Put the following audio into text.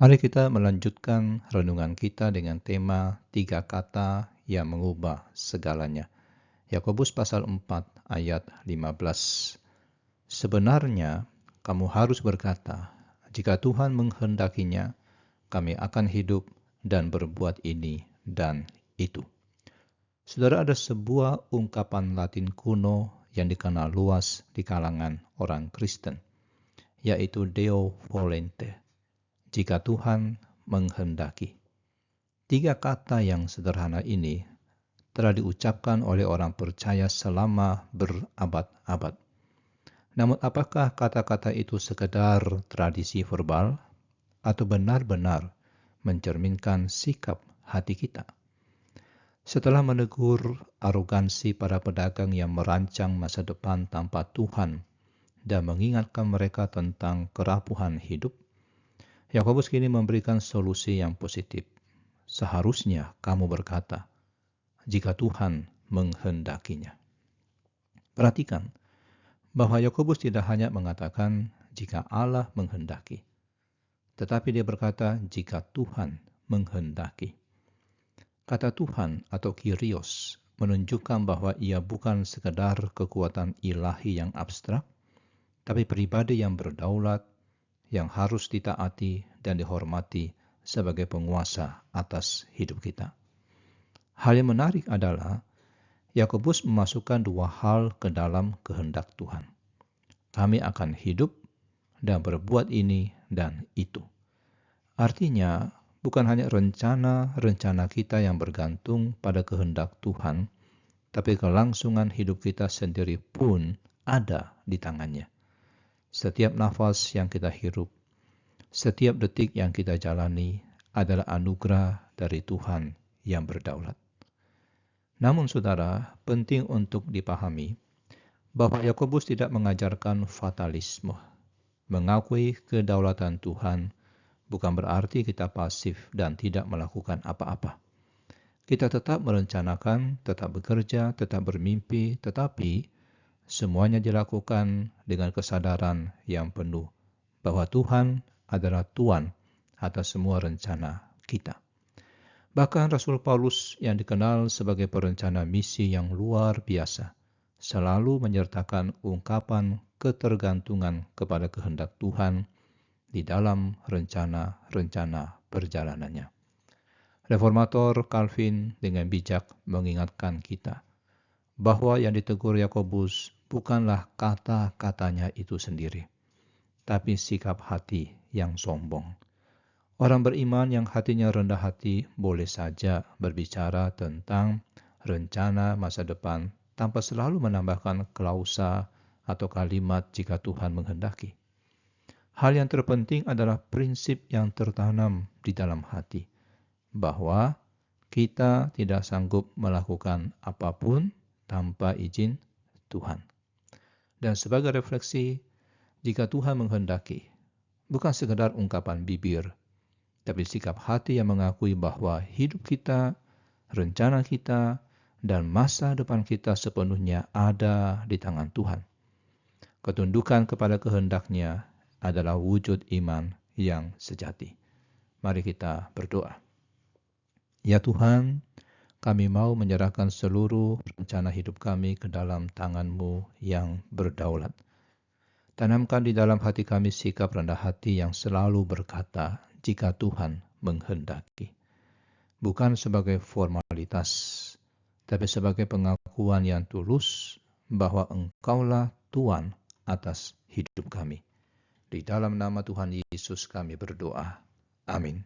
Mari kita melanjutkan renungan kita dengan tema tiga kata yang mengubah segalanya. Yakobus pasal 4 ayat 15. Sebenarnya kamu harus berkata, jika Tuhan menghendakinya, kami akan hidup dan berbuat ini dan itu. Saudara, ada sebuah ungkapan Latin kuno yang dikenal luas di kalangan orang Kristen, yaitu Deo volente. Jika Tuhan menghendaki. Tiga kata yang sederhana ini telah diucapkan oleh orang percaya selama berabad-abad. Namun apakah kata-kata itu sekedar tradisi verbal atau benar-benar mencerminkan sikap hati kita? Setelah menegur arogansi para pedagang yang merancang masa depan tanpa Tuhan dan mengingatkan mereka tentang kerapuhan hidup, Yakobus kini memberikan solusi yang positif. Seharusnya kamu berkata, jika Tuhan menghendakinya. Perhatikan bahwa Yakobus tidak hanya mengatakan jika Allah menghendaki, tetapi dia berkata jika Tuhan menghendaki. Kata Tuhan atau Kyrios menunjukkan bahwa ia bukan sekedar kekuatan ilahi yang abstrak, tapi pribadi yang berdaulat, yang harus ditaati dan dihormati sebagai penguasa atas hidup kita. Hal yang menarik adalah Yakobus memasukkan dua hal ke dalam kehendak Tuhan. Kami akan hidup dan berbuat ini dan itu. Artinya, bukan hanya rencana-rencana kita yang bergantung pada kehendak Tuhan, tapi kelangsungan hidup kita sendiri pun ada di tangannya. Setiap nafas yang kita hirup, setiap detik yang kita jalani adalah anugerah dari Tuhan yang berdaulat. Namun saudara, penting untuk dipahami bahwa Yakobus tidak mengajarkan fatalisme. Mengakui kedaulatan Tuhan bukan berarti kita pasif dan tidak melakukan apa-apa. Kita tetap merencanakan, tetap bekerja, tetap bermimpi, tetapi semuanya dilakukan dengan kesadaran yang penuh bahwa Tuhan adalah Tuan atas semua rencana kita. Bahkan Rasul Paulus yang dikenal sebagai perencana misi yang luar biasa, selalu menyertakan ungkapan ketergantungan kepada kehendak Tuhan di dalam rencana-rencana perjalanannya. Reformator Calvin dengan bijak mengingatkan kita bahwa yang ditegur Yakobus bukanlah kata-katanya itu sendiri, tapi sikap hati yang sombong. Orang beriman yang hatinya rendah hati boleh saja berbicara tentang rencana masa depan tanpa selalu menambahkan klausa atau kalimat jika Tuhan menghendaki. Hal yang terpenting adalah prinsip yang tertanam di dalam hati, bahwa kita tidak sanggup melakukan apapun tanpa izin Tuhan. Dan sebagai refleksi, jika Tuhan menghendaki, bukan sekedar ungkapan bibir, tapi sikap hati yang mengakui bahwa hidup kita, rencana kita, dan masa depan kita sepenuhnya ada di tangan Tuhan. Ketundukan kepada kehendak-Nya adalah wujud iman yang sejati. Mari kita berdoa. Ya Tuhan, kami mau menyerahkan seluruh rencana hidup kami ke dalam tangan-Mu yang berdaulat. Tanamkan di dalam hati kami sikap rendah hati yang selalu berkata, jika Tuhan menghendaki. Bukan sebagai formalitas, tapi sebagai pengakuan yang tulus bahwa Engkaulah Tuhan atas hidup kami. Di dalam nama Tuhan Yesus kami berdoa. Amin.